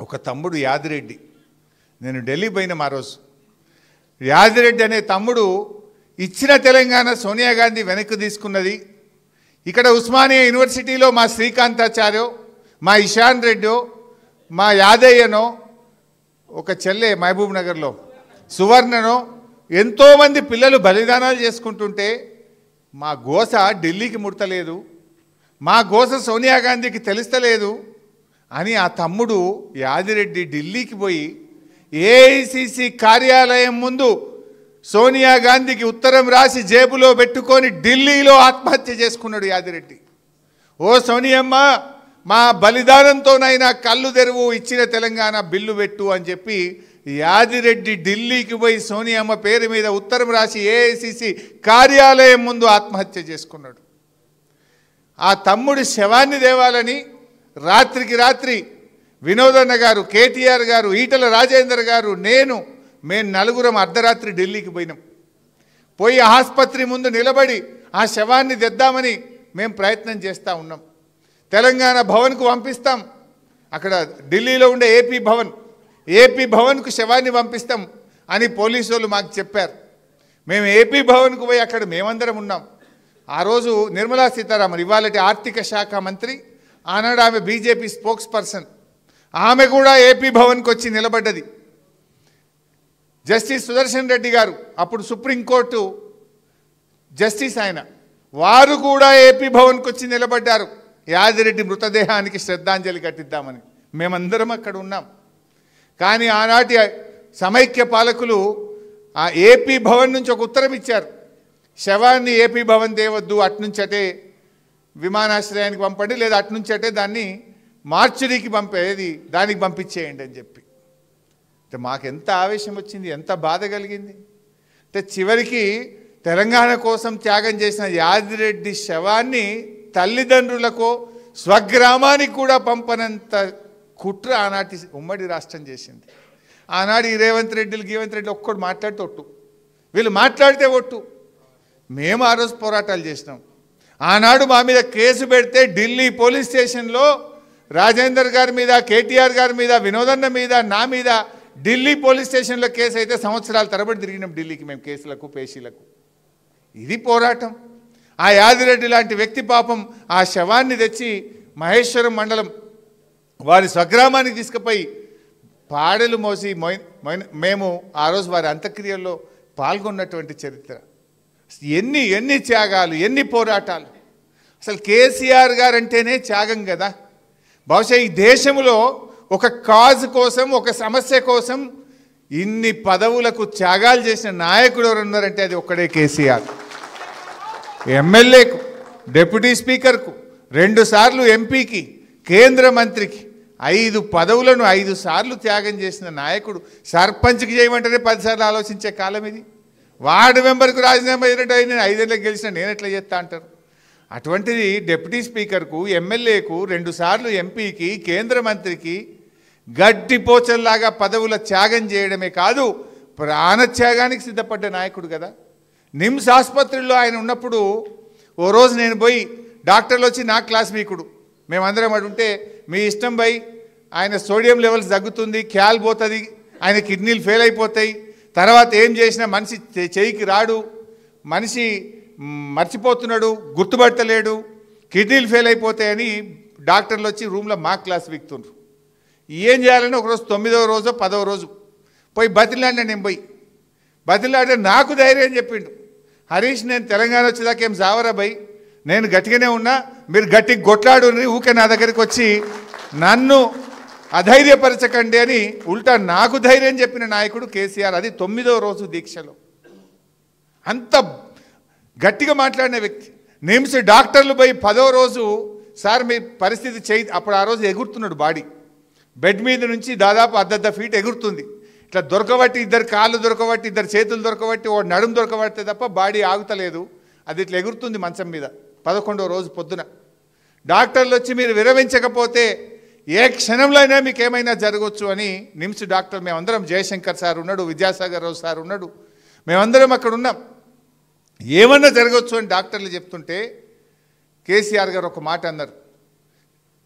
ఒక తమ్ముడు యాదిరెడ్డి. నేను ఢిల్లీ పోయిన ఆ రోజు యాదిరెడ్డి అనే తమ్ముడు ఇచ్చిన తెలంగాణ సోనియా గాంధీ వెనక్కి తీసుకున్నది. ఇక్కడ ఉస్మానియా యూనివర్సిటీలో మా శ్రీకాంతాచార్యో, మా ఇషాన్ రెడ్డో, మా యాదయ్యనో, ఒక చెల్లె మహబూబ్ నగర్లో సువర్ణనో ఎంతోమంది పిల్లలు బలిదానాలు చేసుకుంటుంటే మా గోస ఢిల్లీకి ముడతలేదు, మా గోస సోనియా గాంధీకి తెలుస్తలేదు అని ఆ తమ్ముడు యాదిరెడ్డి ఢిల్లీకి పోయి ఏఐసిసి కార్యాలయం ముందు సోనియా గాంధీకి ఉత్తరం రాసి జేబులో పెట్టుకొని ఢిల్లీలో ఆత్మహత్య చేసుకున్నాడు యాదిరెడ్డి. ఓ సోనియమ్మ, మా బలిదానంతోనైనా కళ్ళు తెరువు, ఇచ్చిన తెలంగాణ బిల్లు పెట్టు అని చెప్పి యాదిరెడ్డి ఢిల్లీకి పోయి సోనియమ్మ పేరు మీద ఉత్తరం రాసి ఏఐసిసి కార్యాలయం ముందు ఆత్మహత్య చేసుకున్నాడు. ఆ తమ్ముడి శవాన్ని దేవాలని రాత్రికి రాత్రి వినోదన్న గారు, కేటీఆర్ గారు, ఈటల రాజేందర్ గారు, మేము నలుగురం అర్ధరాత్రి ఢిల్లీకి పోయినాం. పోయి ఆసుపత్రి ముందు నిలబడి ఆ శవాన్ని తెద్దామని మేము ప్రయత్నం చేస్తూ ఉన్నాం. తెలంగాణ భవన్కు పంపిస్తాం, అక్కడ ఢిల్లీలో ఉండే ఏపీ భవన్కు శవాన్ని పంపిస్తాం అని పోలీసు వాళ్ళు మాకు చెప్పారు. మేము ఏపీ భవన్కు పోయి అక్కడ మేమందరం ఉన్నాం. ఆ రోజు నిర్మలా సీతారామన్, ఇవాళటి ఆర్థిక శాఖ మంత్రి, ఆనాడు ఆమె బీజేపీ స్పోక్స్ పర్సన్, ఆమె కూడా ఏపీ భవన్కి వచ్చి నిలబడ్డది. జస్టిస్ సుదర్శన్ రెడ్డి గారు, అప్పుడు సుప్రీంకోర్టు జస్టిస్ ఆయన, వారు కూడా ఏపీ భవన్కి వచ్చి నిలబడ్డారు యాదిరెడ్డి మృతదేహానికి శ్రద్ధాంజలి ఘటిద్దామని. మేమందరం అక్కడ ఉన్నాం. కానీ ఆనాటి సమైక్య పాలకులు ఆ ఏపీ భవన్ నుంచి ఒక ఉత్తరం ఇచ్చారు, శవాన్ని ఏపీ భవన్ తేవద్దు, అట్నుంచటే విమానాశ్రయానికి పంపండి, లేదా అట్నుంచటే దాన్ని మార్చురీకి దానికి పంపించేయండి అని చెప్పి. అంటే మాకెంత ఆవేశం వచ్చింది, ఎంత బాధ కలిగింది. అంటే చివరికి తెలంగాణ కోసం త్యాగం చేసిన యాదిరెడ్డి శవాన్ని తల్లిదండ్రులకు స్వగ్రామానికి కూడా పంపనంత కుట్ర ఆనాటి ఉమ్మడి రాష్ట్రం చేసింది. ఆనాడు ఈ రేవంత్ రెడ్డి ఒక్కడు మాట్లాడితే ఒట్టు, వీళ్ళు మాట్లాడితే ఒట్టు. మేము ఆ రోజు పోరాటాలు చేసినాం. ఆనాడు మా మీద కేసు పెడితే ఢిల్లీ పోలీస్ స్టేషన్లో రాజేందర్ గారి మీద, కేటీఆర్ గారి మీద, వినోదన్న మీద, నా మీద ఢిల్లీ పోలీస్ స్టేషన్లో కేసు అయితే సంవత్సరాల తరబడి తిరిగినాం ఢిల్లీకి మేము, కేసులకు పేషీలకు. ఇది పోరాటం. ఆ యాదిరెడ్డి లాంటి వ్యక్తి పాపం ఆ శవాన్ని తెచ్చి మహేశ్వరం మండలం వారి స్వగ్రామానికి తీసుకుపోయి పాడెలు మోసి మేము ఆ రోజు వారి అంత్యక్రియల్లో పాల్గొన్నటువంటి చరిత్ర. ఎన్ని త్యాగాలు, ఎన్ని పోరాటాలు. అసలు కేసీఆర్ గారు అంటేనే త్యాగం కదా. బహుశా ఈ దేశంలో ఒక కాజ్ కోసం, ఒక సమస్య కోసం ఇన్ని పదవులకు త్యాగాలు చేసిన నాయకుడు ఎవరు ఉన్నారంటే అది ఒక్కడే కేసీఆర్. ఎమ్మెల్యేకు, డిప్యూటీ స్పీకర్కు, 2 సార్లు ఎంపీకి, కేంద్ర మంత్రికి 5 పదవులను 5 సార్లు త్యాగం చేసిన నాయకుడు. సర్పంచ్కి చేయమంటేనే 10 సార్లు ఆలోచించే కాలం ఇది. వార్డు మెంబర్కు రాజీనామా అయినట్టు నేను 5 ఏళ్ళకి గెలిచిన నేను ఎట్లా చేస్తా అంటారు. అటువంటిది డిప్యూటీ స్పీకర్కు, ఎమ్మెల్యేకు, 2 సార్లు ఎంపీకి, కేంద్ర మంత్రికి గడ్డిపోచల్లాగా పదవుల త్యాగం చేయడమే కాదు, ప్రాణత్యాగానికి సిద్ధపడ్డ నాయకుడు కదా. నిమ్స్ ఆసుపత్రిలో ఆయన ఉన్నప్పుడు ఓ రోజు నేను పోయి, డాక్టర్లు వచ్చి నా క్లాస్ వీకుడు, మేమందరం అడుంటే మీ ఇష్టం పోయి, ఆయన సోడియం లెవెల్స్ తగ్గుతుంది, క్యాల్ పోతుంది, ఆయన కిడ్నీలు ఫెయిల్ అయిపోతాయి, తర్వాత ఏం చేసినా మనిషి చేయికి రాడు, మనిషి మర్చిపోతున్నాడు, గుర్తుపడతలేడు, కిడ్నీలు ఫెయిల్ అయిపోతాయని డాక్టర్లు వచ్చి రూమ్లో మా క్లాస్ వీక్తుండ్రు. ఏం చేయాలని ఒకరోజు 9వ రోజో 10వ రోజు పోయి బతిలాడినా. నేను పోయి బతిలాడితే నాకు ధైర్యం చెప్పిండు, హరీష్ నేను తెలంగాణ వచ్చేదాకా ఏం సావరా భయ్, నేను గట్టిగానే ఉన్నా, మీరు గట్టిగా కొట్లాడు, ఊకే నా దగ్గరికి వచ్చి నన్ను అధైర్యపరచకండి అని ఉల్టా నాకు ధైర్యం చెప్పిన నాయకుడు కేసీఆర్. అది 9వ రోజు దీక్షలో అంత గట్టిగా మాట్లాడిన వ్యక్తి. నిమ్స్ డాక్టర్లు పోయి 10వ రోజు సార్ మీ పరిస్థితి అప్పుడు ఆ రోజు ఎగురుతున్నాడు బాడీ, బెడ్ మీద నుంచి దాదాపు 1.5 ఫీట్ ఎగురుతుంది. ఇట్లా దొరకబట్టి, 2 కాళ్ళు దొరకబట్టి, 2 చేతులు దొరకబట్టి, ఓ నడుము దొరకబడితే తప్ప బాడీ ఆగుతలేదు. అది ఇట్లా ఎగురుతుంది మంచం మీద. 11వ రోజు పొద్దున డాక్టర్లు వచ్చి మీరు విరమించకపోతే ఏ క్షణంలో అయినా మీకు ఏమైనా జరగవచ్చు అని నిమ్స్ డాక్టర్ మేమందరం, జయశంకర్ సార్ ఉన్నాడు, విద్యాసాగర్ రావు సార్ ఉన్నాడు, మేమందరం అక్కడ ఉన్నాం. ఏమన్నా జరగవచ్చు అని డాక్టర్లు చెప్తుంటే కేసీఆర్ గారు ఒక మాట అన్నారు,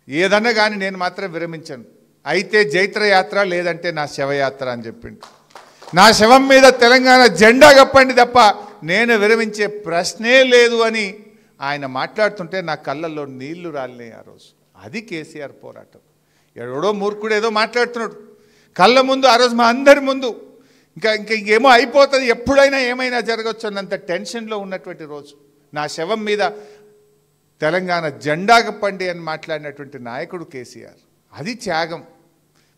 ఏదన్నా కానీ నేను మాత్రం విరమించను, అయితే జైత్రయాత్ర లేదంటే నా శవయాత్ర అని చెప్పిండు. నా శవం మీద తెలంగాణ జెండా కప్పండి తప్ప నేను విరమించే ప్రశ్నే లేదు అని ఆయన మాట్లాడుతుంటే నా కళ్ళల్లో నీళ్లు రాలినాయి ఆ రోజు. అది కేసీఆర్ పోరాటం. ఎవడో మూర్ఖుడు ఏదో మాట్లాడుతున్నాడు కళ్ళ ముందు, ఆ రోజు మా అందరి ముందు ఇంకేమో అయిపోతుంది, ఎప్పుడైనా ఏమైనా జరగచ్చు అన్నంత టెన్షన్లో ఉన్నటువంటి రోజు. నా శవం మీద తెలంగాణ జెండా కప్పండి అని మాట్లాడినటువంటి నాయకుడు కేసీఆర్. అది త్యాగం.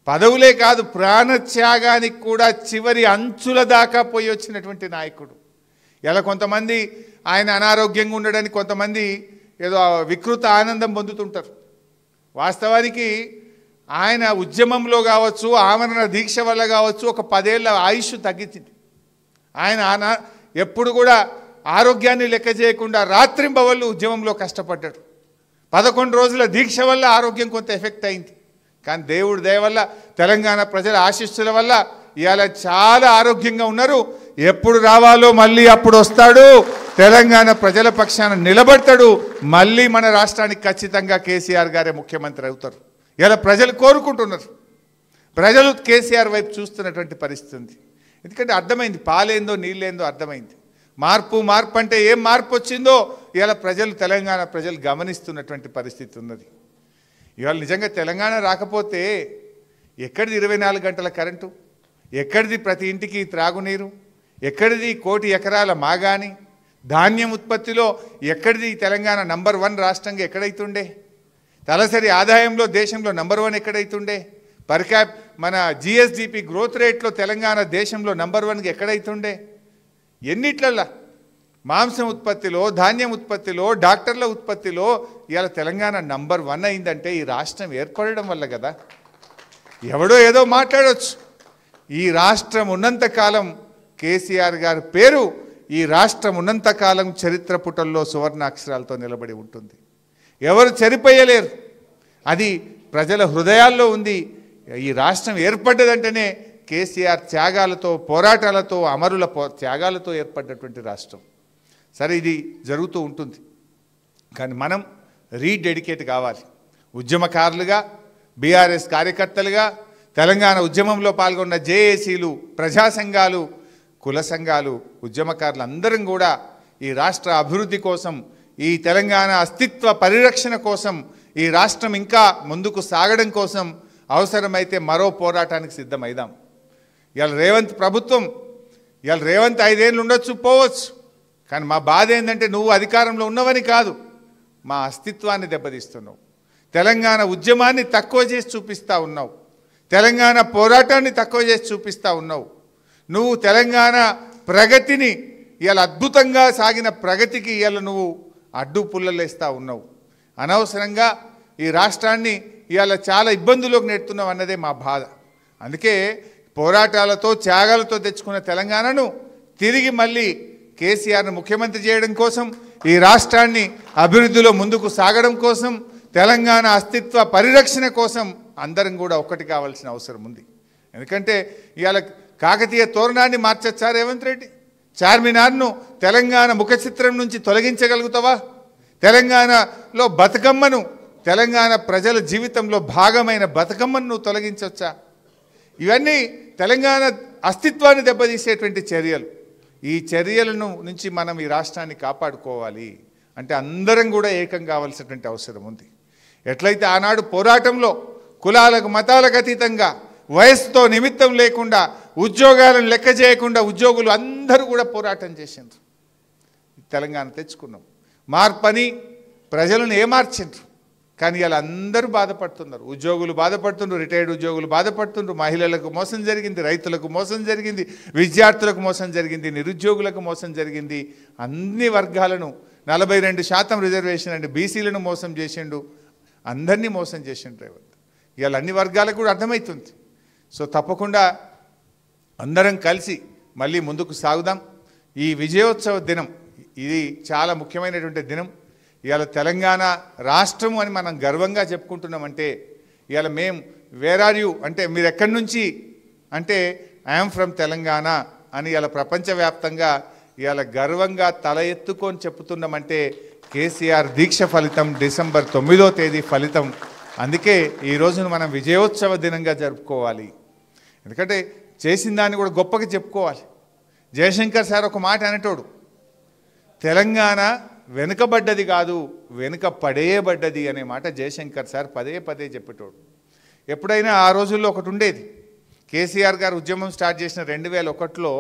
పదవులే కాదు, ప్రాణత్యాగానికి కూడా చివరి అంచుల దాకా పోయి వచ్చినటువంటి నాయకుడు. ఇలా కొంతమంది ఆయన అనారోగ్యంగా ఉండడానికి కొంతమంది ఏదో వికృత ఆనందం పొందుతుంటారు. వాస్తవానికి ఆయన ఉద్యమంలో కావచ్చు, ఆమరణ దీక్ష వల్ల కావచ్చు, ఒక 10 ఏళ్ల ఆయుష్ తగ్గించింది. ఆయన ఎప్పుడు కూడా ఆరోగ్యాన్ని లెక్క చేయకుండా రాత్రింబవళ్ళు ఉద్యమంలో కష్టపడ్డాడు. 11 రోజుల దీక్ష వల్ల ఆరోగ్యం కొంత ఎఫెక్ట్ అయింది. కానీ దేవుడి దయ వల్ల, తెలంగాణ ప్రజల ఆశీస్సుల వల్ల ఇవాళ చాలా ఆరోగ్యంగా ఉన్నారు. ఎప్పుడు రావాలో మళ్ళీ అప్పుడు వస్తాడు, తెలంగాణ ప్రజల పక్షాన నిలబడతాడు. మళ్ళీ మన రాష్ట్రానికి ఖచ్చితంగా కేసీఆర్ గారే ముఖ్యమంత్రి అవుతారు. ఇలా ప్రజలు కోరుకుంటున్నారు. ప్రజలు కేసీఆర్ వైపు చూస్తున్నటువంటి పరిస్థితి ఉంది. ఎందుకంటే అర్థమైంది, పాలేందో నీళ్ళేందో అర్థమైంది. మార్పు అంటే ఏం మార్పు వచ్చిందో ఇలా తెలంగాణ ప్రజలు గమనిస్తున్నటువంటి పరిస్థితి ఉన్నది. ఇవాళ నిజంగా తెలంగాణ రాకపోతే ఎక్కడిది 24 గంటల కరెంటు, ఎక్కడిది ప్రతి ఇంటికి త్రాగునీరు, ఎక్కడిది 1 కోటి ఎకరాల మాగాని, ధాన్యం ఉత్పత్తిలో ఎక్కడిది తెలంగాణ నంబర్ 1 రాష్ట్రంగా ఎక్కడైతుండే, తలసరి ఆదాయంలో దేశంలో నంబర్ 1 ఎక్కడైతుండే, పర్ క్యాప్ మన జిఎస్డిపి గ్రోత్ రేట్లో తెలంగాణ దేశంలో నంబర్ 1గా ఎక్కడైతుండే, ఎన్నిట్లల్లా మాంసం ఉత్పత్తిలో, ధాన్యం ఉత్పత్తిలో, డాక్టర్ల ఉత్పత్తిలో ఇవాళ తెలంగాణ నంబర్ 1 అయిందంటే ఈ రాష్ట్రం ఏర్పడడం వల్ల కదా. ఎవడో ఏదో మాట్లాడవచ్చు. ఈ రాష్ట్రం ఉన్నంతకాలం కేసీఆర్ గారి పేరు ఈ రాష్ట్రం ఉన్నంతకాలం చరిత్ర పుటల్లో సువర్ణాక్షరాలతో నిలబడి ఉంటుంది. ఎవరు చెరిపోయలేరు. అది ప్రజల హృదయాల్లో ఉంది. ఈ రాష్ట్రం ఏర్పడ్డదంటేనే కేసీఆర్ త్యాగాలతో, పోరాటాలతో, అమరుల త్యాగాలతో ఏర్పడ్డటువంటి రాష్ట్రం. సరే, ఇది జరుగుతూ ఉంటుంది. కానీ మనం రీడెడికేట్ కావాలి. ఉద్యమకారులుగా, బీఆర్ఎస్ కార్యకర్తలుగా, తెలంగాణ ఉద్యమంలో పాల్గొన్న జేఏసీలు, ప్రజా సంఘాలు, కుల సంఘాలు, ఉద్యమకారులు అందరం కూడా ఈ రాష్ట్ర అభివృద్ధి కోసం, ఈ తెలంగాణ అస్తిత్వ పరిరక్షణ కోసం, ఈ రాష్ట్రం ఇంకా ముందుకు సాగడం కోసం అవసరమైతే మరో పోరాటానికి సిద్ధమైదాం. ఇవాళ రేవంత్ ప్రభుత్వం, ఇవాళ రేవంత్ 5 ఏళ్ళు ఉండొచ్చు, పోవచ్చు. కానీ మా బాధ ఏంటంటే నువ్వు అధికారంలో ఉన్నవని కాదు, మా అస్తిత్వాన్ని దెబ్బతీస్తున్నావు. తెలంగాణ ఉద్యమాన్ని తక్కువ చేసి చూపిస్తూ ఉన్నావు. తెలంగాణ పోరాటాన్ని తక్కువ చేసి చూపిస్తూ ఉన్నావు. నువ్వు తెలంగాణ ప్రగతిని, ఇవాళ అద్భుతంగా సాగిన ప్రగతికి ఇవాళ నువ్వు అడ్డు పుల్లలేస్తూ ఉన్నావు. అనవసరంగా ఈ రాష్ట్రాన్ని ఇవాళ చాలా ఇబ్బందుల్లోకి నెడుతున్నావు అన్నదే మా బాధ. అందుకే పోరాటాలతో, త్యాగాలతో తెచ్చుకున్న తెలంగాణను తిరిగి మళ్ళీ కేసీఆర్ను ముఖ్యమంత్రి చేయడం కోసం, ఈ రాష్ట్రాన్ని అభివృద్ధిలో ముందుకు సాగడం కోసం, తెలంగాణ అస్తిత్వ పరిరక్షణ కోసం అందరం కూడా ఒక్కటి కావాల్సిన అవసరం ఉంది. ఎందుకంటే ఇవాళ కాకతీయ తోరణాన్ని మార్చొచ్చా రేవంత్ రెడ్డి? చార్మినార్ను తెలంగాణ ముఖ చిత్రం నుంచి తొలగించగలుగుతావా? తెలంగాణలో బతుకమ్మను, తెలంగాణ ప్రజల జీవితంలో భాగమైన బతుకమ్మను నువ్వు తొలగించవచ్చా? ఇవన్నీ తెలంగాణ అస్తిత్వాన్ని దెబ్బతీసేటువంటి చర్యలు. ఈ చర్యలను నుంచి మనం ఈ రాష్ట్రాన్ని కాపాడుకోవాలి అంటే అందరం కూడా ఏకం కావాల్సినటువంటి అవసరం ఉంది. ఎట్లయితే ఆనాడు పోరాటంలో కులాలకు, మతాలకు అతీతంగా, వయసుతో నిమిత్తం లేకుండా, ఉద్యోగాలను లెక్క చేయకుండా ఉద్యోగులు అందరూ కూడా పోరాటం చేసిండ్రు. తెలంగాణ తెచ్చుకున్నాం. మార్పని ప్రజలను ఏమార్చిండ్రు. కానీ ఇలా అందరూ బాధపడుతున్నారు. ఉద్యోగులు బాధపడుతున్నారు, రిటైర్డ్ ఉద్యోగులు బాధపడుతున్నారు, మహిళలకు మోసం జరిగింది, రైతులకు మోసం జరిగింది, విద్యార్థులకు మోసం జరిగింది, నిరుద్యోగులకు మోసం జరిగింది. అన్ని వర్గాలను 42% రిజర్వేషన్ అండి, బీసీలను మోసం చేసిండు, అందరినీ మోసం చేసిండు రేవంత్. ఇవాళ అన్ని వర్గాలకు కూడా అర్థమవుతుంది. సో తప్పకుండా అందరం కలిసి మళ్ళీ ముందుకు సాగుదాం. ఈ విజయోత్సవ దినం ఇది చాలా ముఖ్యమైనటువంటి దినం. ఇవాళ తెలంగాణ రాష్ట్రం అని మనం గర్వంగా చెప్పుకుంటున్నామంటే, ఇవాళ మేము వేర్ ఆర్ యూ అంటే మీరు ఎక్కడి నుంచి అంటే ఐఎమ్ ఫ్రమ్ తెలంగాణ అని ఇవాళ ప్రపంచవ్యాప్తంగా ఇవాళ గర్వంగా తల ఎత్తుకొని చెప్తున్నామంటే కేసీఆర్ దీక్ష ఫలితం, డిసెంబర్ 9వ తేదీ ఫలితం అందుకే ఈ రోజును మనం విజయోత్సవ దినంగా జరుపుకోవాలి. ఎందుకంటే చేసిన దాన్ని కూడా గొప్పగా చెప్పుకోవాలి. జయశంకర్ సార్ ఒక మాట అనేటోడు, తెలంగాణ వెనుకబడ్డది కాదు, వెనుక పడేయబడ్డది అనే మాట జయశంకర్ సార్ పదే పదే చెప్పేటోడు. ఎప్పుడైనా ఆ రోజుల్లో ఒకటి ఉండేది, కేసీఆర్ గారు ఉద్యమం స్టార్ట్ చేసిన 2001లో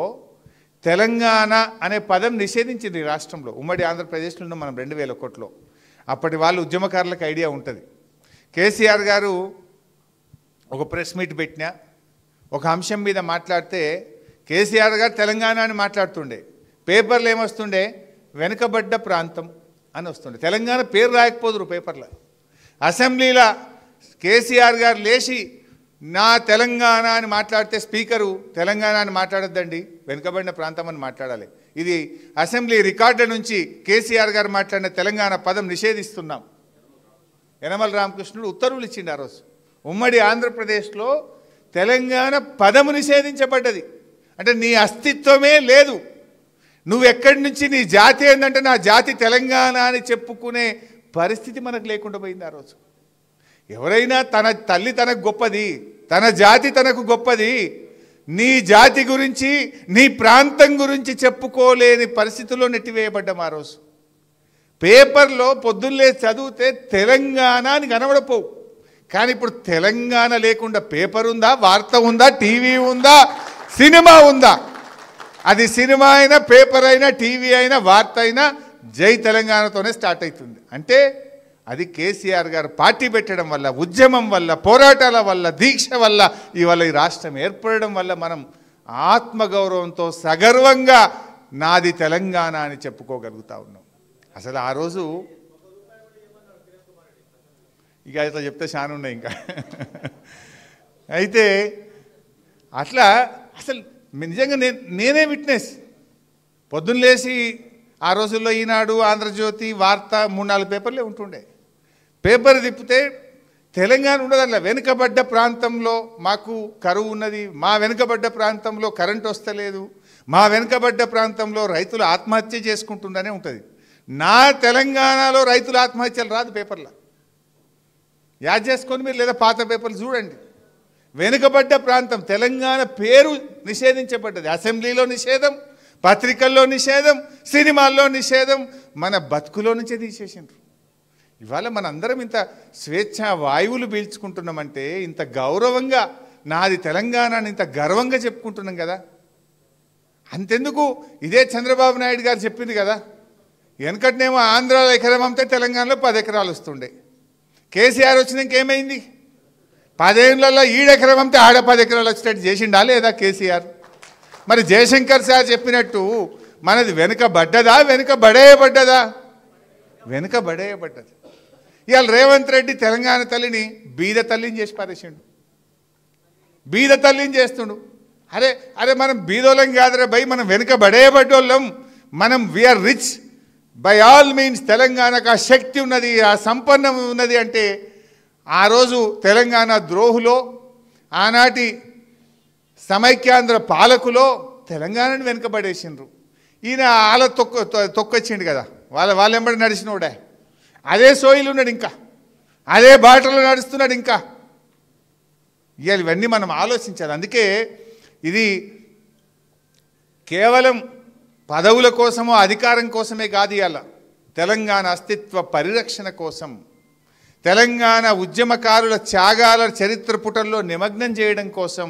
తెలంగాణ అనే పదం నిషేధించింది రాష్ట్రంలో. ఉమ్మడి ఆంధ్రప్రదేశ్లో మనం 2001లో. అప్పటి వాళ్ళు ఉద్యమకారులకు ఐడియా ఉంటుంది. కేసీఆర్ గారు ఒక ప్రెస్ మీట్ పెట్టినా, ఒక అంశం మీద మాట్లాడితే కేసీఆర్ గారు తెలంగాణ అని మాట్లాడుతుండే, పేపర్లు ఏమొస్తుండే, వెనుకబడ్డ ప్రాంతం అని వస్తుండే. తెలంగాణ పేరు రాయకపోదురు పేపర్లో. అసెంబ్లీలో కేసీఆర్ గారు లేచి నా తెలంగాణ అని మాట్లాడితే స్పీకరు తెలంగాణ అని మాట్లాడొద్దండి, వెనుకబడిన ప్రాంతం అని మాట్లాడాలి. ఇది అసెంబ్లీ రికార్డుల నుంచి కేసీఆర్ గారు మాట్లాడిన తెలంగాణ పదం నిషేధిస్తున్నాం. యనమల రామకృష్ణుడు ఉత్తర్వులు ఇచ్చిండు ఆ రోజు. ఉమ్మడి ఆంధ్రప్రదేశ్లో తెలంగాణ పదము నిషేధించబడ్డది. అంటే నీ అస్తిత్వమే లేదు. నువ్వు ఎక్కడి నుంచి, నీ జాతి ఏంటంటే నా జాతి తెలంగాణ అని చెప్పుకునే పరిస్థితి మనకు లేకుండా పోయింది ఆ రోజు. ఎవరైనా తన తల్లి తనకు గొప్పది, తన జాతి తనకు గొప్పది, నీ జాతి గురించి నీ ప్రాంతం గురించి చెప్పుకోలేని పరిస్థితుల్లో నెట్టివేయబడ్డాం ఆ రోజు. పేపర్లో పొద్దున్నే చదివితే తెలంగాణ అని కనబడపోవు. కానీ ఇప్పుడు తెలంగాణ లేకుండా పేపర్ ఉందా, వార్త ఉందా, టీవీ ఉందా, సినిమా ఉందా? అది సినిమా అయినా, పేపర్ అయినా, టీవీ అయినా, వార్త అయినా జై తెలంగాణతోనే స్టార్ట్ అవుతుంది. అంటే అది కేసీఆర్ గారు పార్టీ పెట్టడం వల్ల, ఉద్యమం వల్ల, పోరాటాల వల్ల, దీక్ష వల్ల ఇవాళ ఈ రాష్ట్రం ఏర్పడడం వల్ల మనం ఆత్మగౌరవంతో సగర్వంగా నాది తెలంగాణ అని చెప్పుకోగలుగుతా ఉన్నాం. అసలు ఆ రోజు ఇక అట్లా చెప్తే చాలా ఉన్నాయి ఇంకా. అయితే అట్లా అసలు నిజంగా నేనే విట్నెస్. పొద్దున్న లేచి ఆ రోజుల్లో ఈనాడు, ఆంధ్రజ్యోతి, వార్త 3-4 పేపర్లే ఉంటుండే. పేపర్ తిప్పితే తెలంగాణ ఉండదు. అట్లా వెనుకబడ్డ ప్రాంతంలో మాకు కరువు ఉన్నది, మా వెనుకబడ్డ ప్రాంతంలో కరెంట్ వస్తలేదు, మా వెనుకబడ్డ ప్రాంతంలో రైతులు ఆత్మహత్య చేసుకుంటుందనే ఉంటుంది. నా తెలంగాణలో రైతుల ఆత్మహత్యలు రాదు పేపర్లో. యాద్ చేసుకొని మీరు లేదా పాత పేపర్లు చూడండి. వెనుకబడ్డ ప్రాంతం తెలంగాణ పేరు నిషేధించబడ్డది. అసెంబ్లీలో నిషేధం, పత్రికల్లో నిషేధం, సినిమాల్లో నిషేధం, మన బతుకులో నుంచే తీసేసిండ్రు. ఇవాళ మనందరం ఇంత స్వేచ్ఛా వాయువులు పీల్చుకుంటున్నామంటే, ఇంత గౌరవంగా నాది తెలంగాణ అని ఇంత గర్వంగా చెప్పుకుంటున్నాం కదా. అంతెందుకు, ఇదే చంద్రబాబు నాయుడు గారు చెప్పింది కదా, వెనకటినేమో ఆంధ్రాలో ఎకరం అమ్మితే తెలంగాణలో 10 ఎకరాలు వస్తుండే. కేసీఆర్ వచ్చినాక ఏమైంది? 10 ఏళ్లలో ఈడెకరం అమ్మితే ఆడ 10 ఎకరాలు వచ్చేటట్టు చేసిండా లేదా కేసీఆర్? మరి జయశంకర్ సార్ చెప్పినట్టు మనది వెనుకబడ్డదా, వెనుకబడేయబడ్డదా? వెనుకబడేయబడ్డది. ఇవాళ రేవంత్ రెడ్డి తెలంగాణ తల్లిని బీద తల్లిని చేసి పారేసిండు, బీద తల్లిని చేస్తుండు. అరే అరే మనం బీదోళ్ళం కాదురా భయ్, మనం వెనుకబడేయబడ్డోళ్ళం, మనం we are rich by all means. తెలంగాణకు ఆ శక్తి ఉన్నది, ఆ సంపన్నం ఉన్నది. అంటే ఆ రోజు తెలంగాణ ద్రోహులో, ఆనాటి సమైక్యాంధ్ర పాలకులో తెలంగాణను వెనుకబడేసిండ్రు. ఈయన వాళ్ళ తొక్కొచ్చిండు కదా, వాళ్ళ ఎంబడి నడిచినోడే, అదే సోయిలు ఉన్నాడు, ఇంకా అదే బాటలో నడుస్తున్నాడు. ఇంకా ఇవాళ ఇవన్నీ మనం ఆలోచించాలి. అందుకే ఇది కేవలం పదవుల కోసమో అధికారం కోసమే కాదు. ఇవాళ తెలంగాణ అస్తిత్వ పరిరక్షణ కోసం, తెలంగాణ ఉద్యమకారుల త్యాగాల చరిత్ర పుటల్లో నిమగ్నం చేయడం కోసం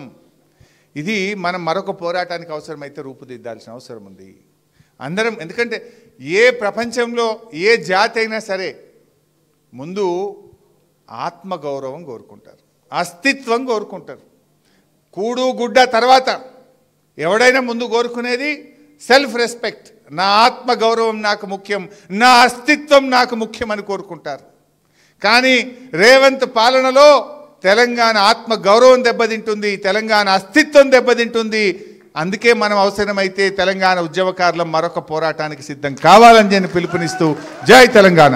ఇది మనం మరొక పోరాటానికి అవసరమైతే రూపుదిద్దాల్సిన అవసరం ఉంది అందరం. ఎందుకంటే ఏ ప్రపంచంలో ఏ జాతి అయినా సరే ముందు ఆత్మగౌరవం కోరుకుంటారు, అస్తిత్వం కోరుకుంటారు. కూడు గుడ్డ తర్వాత ఎవడైనా ముందు కోరుకునేది సెల్ఫ్ రెస్పెక్ట్. నా ఆత్మగౌరవం నాకు ముఖ్యం, నా అస్తిత్వం నాకు ముఖ్యం అని కోరుకుంటారు. కానీ రేవంత్ పాలనలో తెలంగాణ ఆత్మగౌరవం దెబ్బతింటుంది, తెలంగాణ అస్తిత్వం దెబ్బతింటుంది. అందుకే మనం అవసరమైతే తెలంగాణ ఉద్యమకారులం మరొక పోరాటానికి సిద్ధం కావాలని నేను పిలుపునిస్తూ జై తెలంగాణ.